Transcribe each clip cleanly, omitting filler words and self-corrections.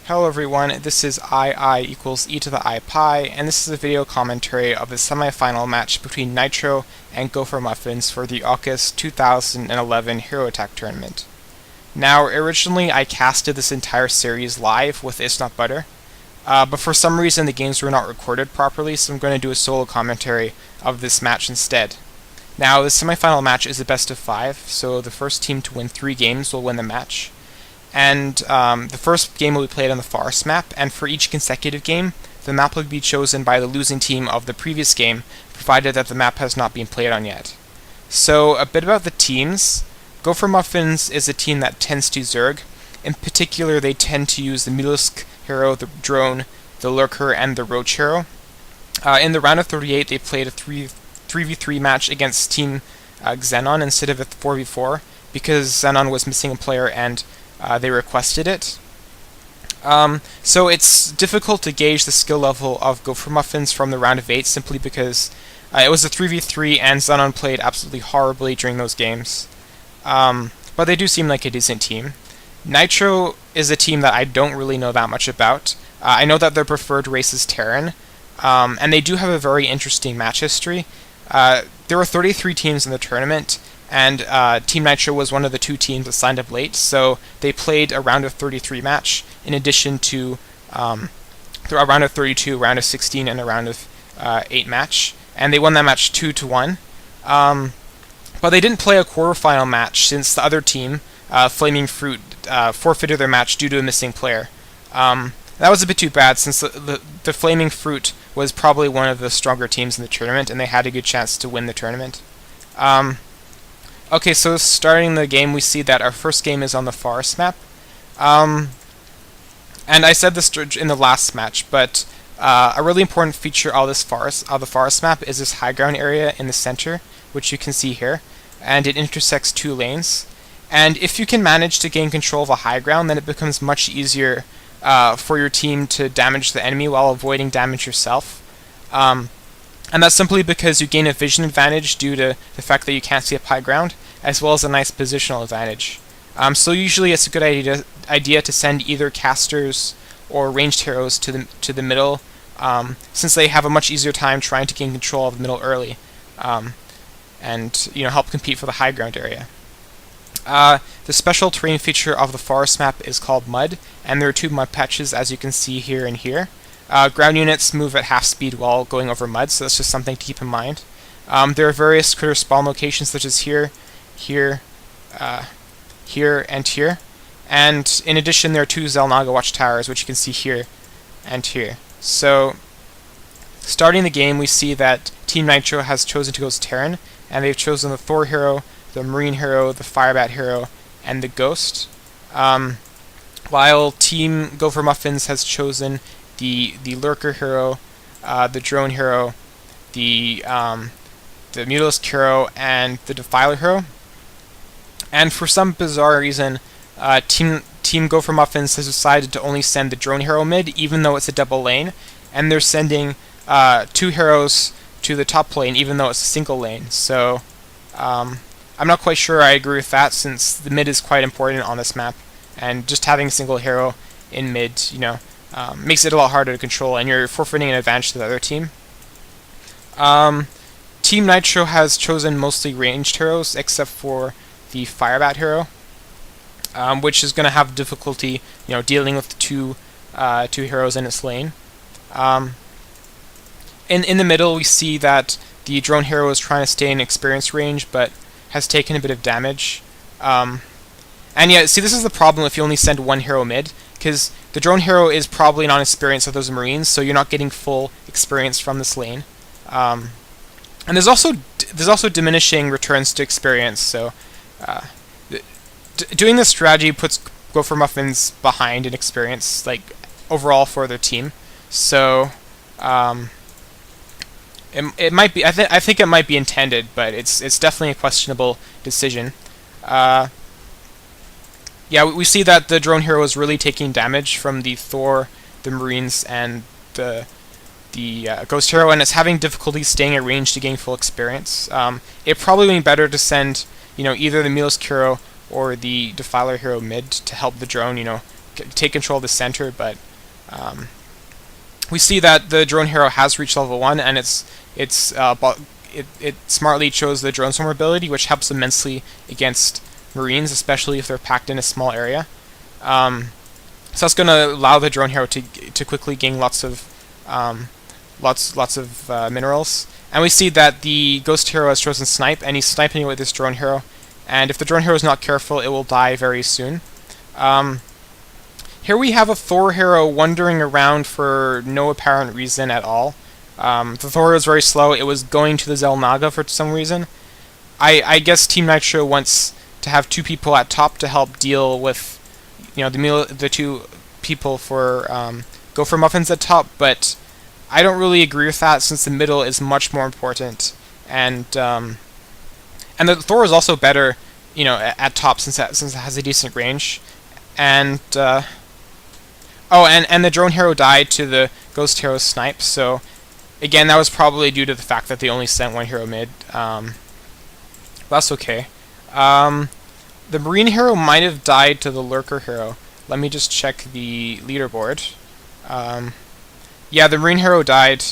Hello everyone, this is I equals e to the I pi, and this is a video commentary of the semifinal match between Nitro and Gopher Muffins for the August 2011 Hero Attack Tournament. Now, originally I casted this entire series live with It's Not Butter, but for some reason the games were not recorded properly, so I'm going to do a solo commentary of this match instead. Now, the semifinal match is a best of 5, so the first team to win 3 games will win the match. And the first game will be played on the Forest map, and for each consecutive game, the map will be chosen by the losing team of the previous game, provided that the map has not been played on yet. So, a bit about the teams. Gopher Muffins is a team that tends to Zerg. In particular, they tend to use the Mutalisk hero, the Drone, the Lurker, and the Roach hero. In the round of 38, they played a 3v3 match against Team Xenon instead of a 4v4, because Xenon was missing a player and they requested it. So it's difficult to gauge the skill level of Gopher Muffins from the round of 8 simply because it was a 3v3 and Xenon played absolutely horribly during those games. But they do seem like a decent team. Nitro is a team that I don't really know that much about. I know that their preferred race is Terran, and they do have a very interesting match history. There were 33 teams in the tournament, and Team Nitro was one of the 2 teams that signed up late, so they played a round of 33 match, in addition to a round of 32, a round of 16, and a round of 8 match, and they won that match 2-1. But they didn't play a quarterfinal match since the other team, Flaming Fruit, forfeited their match due to a missing player. That was a bit too bad, since the Flaming Fruit was probably one of the stronger teams in the tournament, and they had a good chance to win the tournament. Okay, so starting the game, we see that our first game is on the Forest map. And I said this in the last match, but a really important feature of the Forest map is this high ground area in the center, which you can see here, and it intersects 2 lanes. And if you can manage to gain control of a high ground, then it becomes much easier for your team to damage the enemy while avoiding damage yourself. And that's simply because you gain a vision advantage due to the fact that you can't see up high ground, as well as a nice positional advantage. So usually it's a good idea to send either casters or ranged heroes to the middle, since they have a much easier time trying to gain control of the middle early, and help compete for the high ground area. The special terrain feature of the Forest map is called Mud, and there are 2 mud patches, as you can see here and here. Ground units move at half speed while going over mud, so that's just something to keep in mind. There are various critter spawn locations such as here, here, here, and here. And in addition, there are 2 Xel'Naga watchtowers, which you can see here and here. So, starting the game, we see that Team Nitro has chosen to go as Terran, and they've chosen the Thor hero, the Marine hero, the Firebat hero, and the Ghost. While Team Gopher Muffins has chosen the Lurker hero, the Drone hero, the Mutalisk hero, and the Defiler hero. And for some bizarre reason, Team Gopher Muffins has decided to only send the Drone hero mid, even though it's a double lane, and they're sending 2 heroes to the top lane, even though it's a single lane. So I'm not quite sure I agree with that, since the mid is quite important on this map, and just having a single hero in mid, makes it a lot harder to control, and you're forfeiting an advantage to the other team. Team Nitro has chosen mostly ranged heroes, except for the Firebat hero, which is going to have difficulty, dealing with two heroes in its lane. In the middle, we see that the Drone hero is trying to stay in experience range, but has taken a bit of damage. And yeah, see, this is the problem if you only send 1 hero mid, because the Drone hero is probably not experienced with those Marines, so you're not getting full experience from this lane. And there's also diminishing returns to experience, so doing this strategy puts Gopher Muffins behind in experience, like overall for their team. So it might be. I think it might be intended, but it's definitely a questionable decision. Yeah, we see that the Drone hero is really taking damage from the Thor, the Marines, and the Ghost hero, and it's having difficulty staying at range to gain full experience. It probably would be better to send either the Mutalisk hero or the Defiler hero mid to help the Drone take control of the center, but we see that the drone hero has reached level 1, and it smartly chose the drone swarm ability, which helps immensely against Marines, especially if they're packed in a small area. So that's going to allow the drone hero to quickly gain lots of minerals. And we see that the ghost hero has chosen snipe, and he's sniping away this drone hero. And if the drone hero is not careful, it will die very soon. Here we have a Thor hero wandering around for no apparent reason at all. The Thor was very slow. It was going to the Zelnaga for some reason. I guess Team Nitro wants to have 2 people at top to help deal with, the 2 people for Gopher Muffins at top, but I don't really agree with that, since the middle is much more important, and the Thor is also better, at top, since it has a decent range, and the drone hero died to the ghost hero snipe. So again, that was probably due to the fact that they only sent 1 hero mid. That's okay. The Marine hero might have died to the Lurker hero. Let me just check the leaderboard. Yeah, the Marine hero died.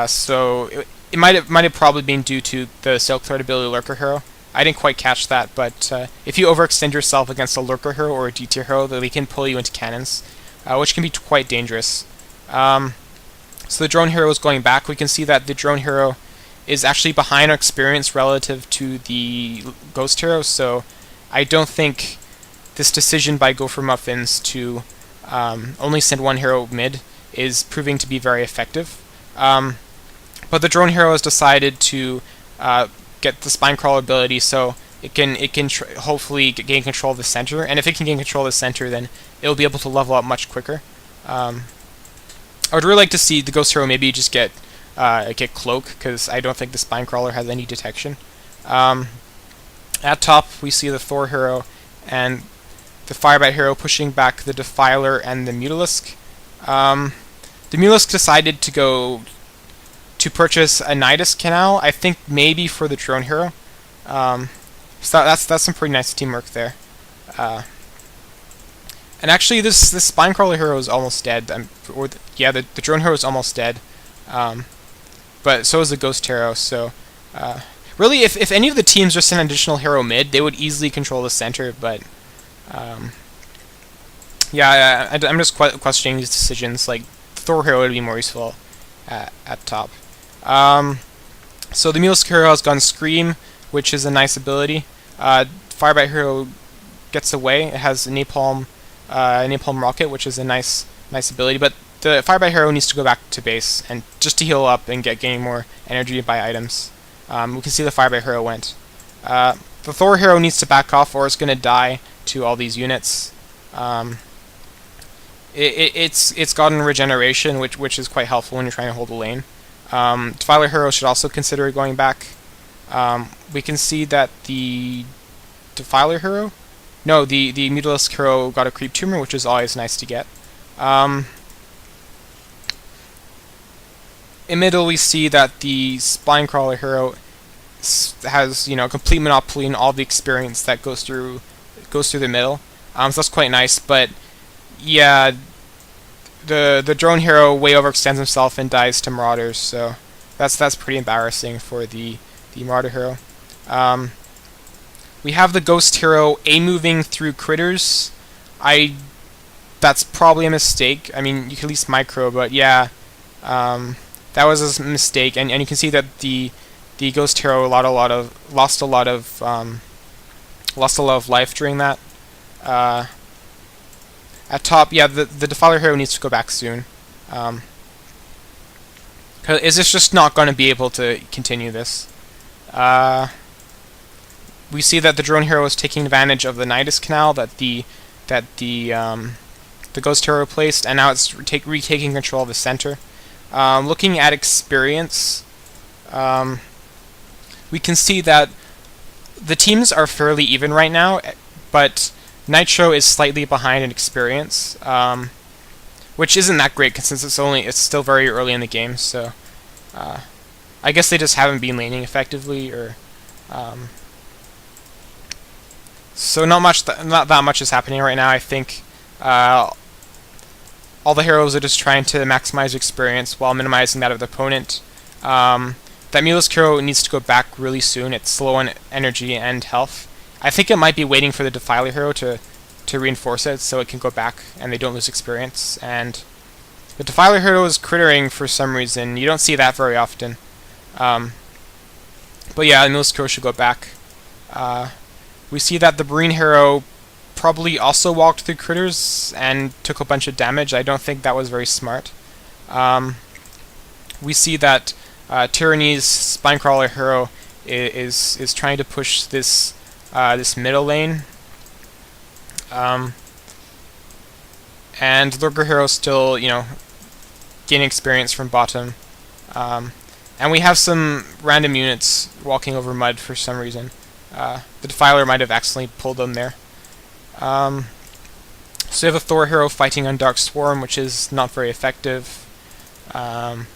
So it might have probably been due to the Silk Thread ability Lurker hero. I didn't quite catch that, but if you overextend yourself against a Lurker hero or a D-tier hero, they can pull you into cannons, which can be quite dangerous. So the drone hero is going back. We can see that the drone hero is actually behind on experience relative to the ghost hero, so I don't think this decision by Gopher Muffins to only send 1 hero mid is proving to be very effective. But the drone hero has decided to get the spine crawler ability, so it can hopefully gain control of the center, and if it can gain control of the center, then it'll be able to level up much quicker. I would really like to see the ghost hero maybe just get cloak, because I don't think the spine crawler has any detection. At top, we see the Thor hero and the Firebite hero pushing back the Defiler and the Mutalisk. The Mutalisk decided to purchase a Nidus Canal, I think maybe for the drone hero. So that's some pretty nice teamwork there. And actually, this spine crawler hero is almost dead. The drone hero is almost dead. But so is the ghost hero. So really, if any of the teams just sent an additional hero mid, they would easily control the center. But yeah, I'm just questioning these decisions. Like, Thor hero would be more useful at top. So the Mutalisk hero has gone Scream, which is a nice ability. Firebite hero gets away. It has Napalm Rocket, which is a nice ability. But the Firebite hero needs to go back to base and just to heal up and gain more energy by items. We can see the Firebite hero went. The Thor hero needs to back off, or it's going to die to all these units. It's gotten regeneration, which is quite helpful when you're trying to hold a lane. Defiler hero should also consider going back. We can see that the Defiler hero, no, the Mutalisk hero got a creep tumor, which is always nice to get. In middle, we see that the Spine Crawler hero has complete monopoly on all the experience that goes through the middle. So that's quite nice. But yeah, the drone hero way overextends himself and dies to Marauders. So that's pretty embarrassing for the Marauder hero. We have the Ghost hero A-moving through critters. That's probably a mistake. I mean, you can at least micro, but yeah, that was a mistake. And you can see that the Ghost hero lost a lot of life during that. At top, yeah, the Defiler hero needs to go back soon. Is this just not going to be able to continue this? We see that the drone hero is taking advantage of the Nidus Canal that the Ghost hero placed, and now it's retaking control of the center. Looking at experience, we can see that the teams are fairly even right now, but Nitro is slightly behind in experience, which isn't that great since it's still very early in the game. So I guess they just haven't been laning effectively, or so not that much is happening right now. I think Uh, all the heroes are just trying to maximize experience while minimizing that of the opponent. That Melisk hero needs to go back really soon. It's low on energy and health. I think it might be waiting for the Defiler hero to reinforce it so it can go back and they don't lose experience. And the Defiler hero is crittering for some reason. You don't see that very often. But yeah, the Melisk hero should go back. We see that the Marine hero probably also walked through critters and took a bunch of damage. I don't think that was very smart. We see that Tyranny's Spinecrawler hero is trying to push this this middle lane, and Lurker hero still gaining experience from bottom, and we have some random units walking over mud for some reason. The Defiler might have accidentally pulled them there. So we have a Thor hero fighting on Dark Swarm, which is not very effective. Oh,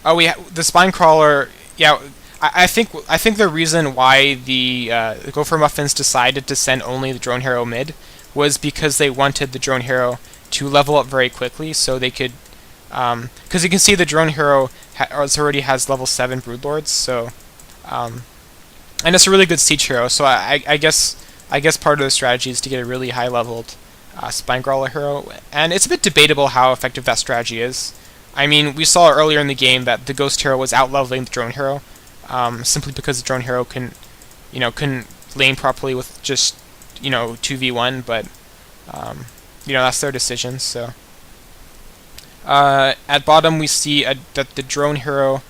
the Spinecrawler. Yeah, I think the reason why the Gopher Muffins decided to send only the drone hero mid was because they wanted the drone hero to level up very quickly, so they could. Because you can see the drone hero already has level 7 Broodlords, so and it's a really good siege hero. So I guess part of the strategy is to get a really high leveled Spinecrawler hero, and it's a bit debatable how effective that strategy is. I mean, we saw earlier in the game that the Ghost hero was out-leveling the Drone hero, simply because the Drone hero couldn't lane properly with just 2v1, but that's their decision. So at bottom we see that the Drone hero,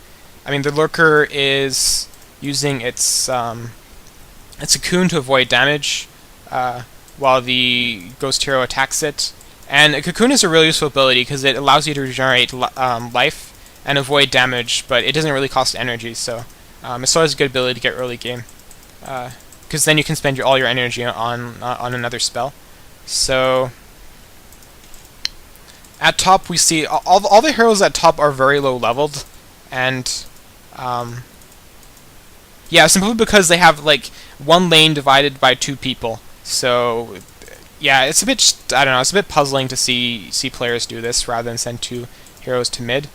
the Lurker is using its cocoon to avoid damage, while the Ghost hero attacks it. And a cocoon is a really useful ability because it allows you to regenerate life and avoid damage, but it doesn't really cost energy, so it's always a good ability to get early game, because then you can spend all your energy on another spell. So at top we see all the heroes at top are very low leveled, and yeah, simply because they have like one lane divided by 2 people. So yeah, it's a bit, I don't know, it's a bit puzzling to see players do this rather than send 2 heroes to mid.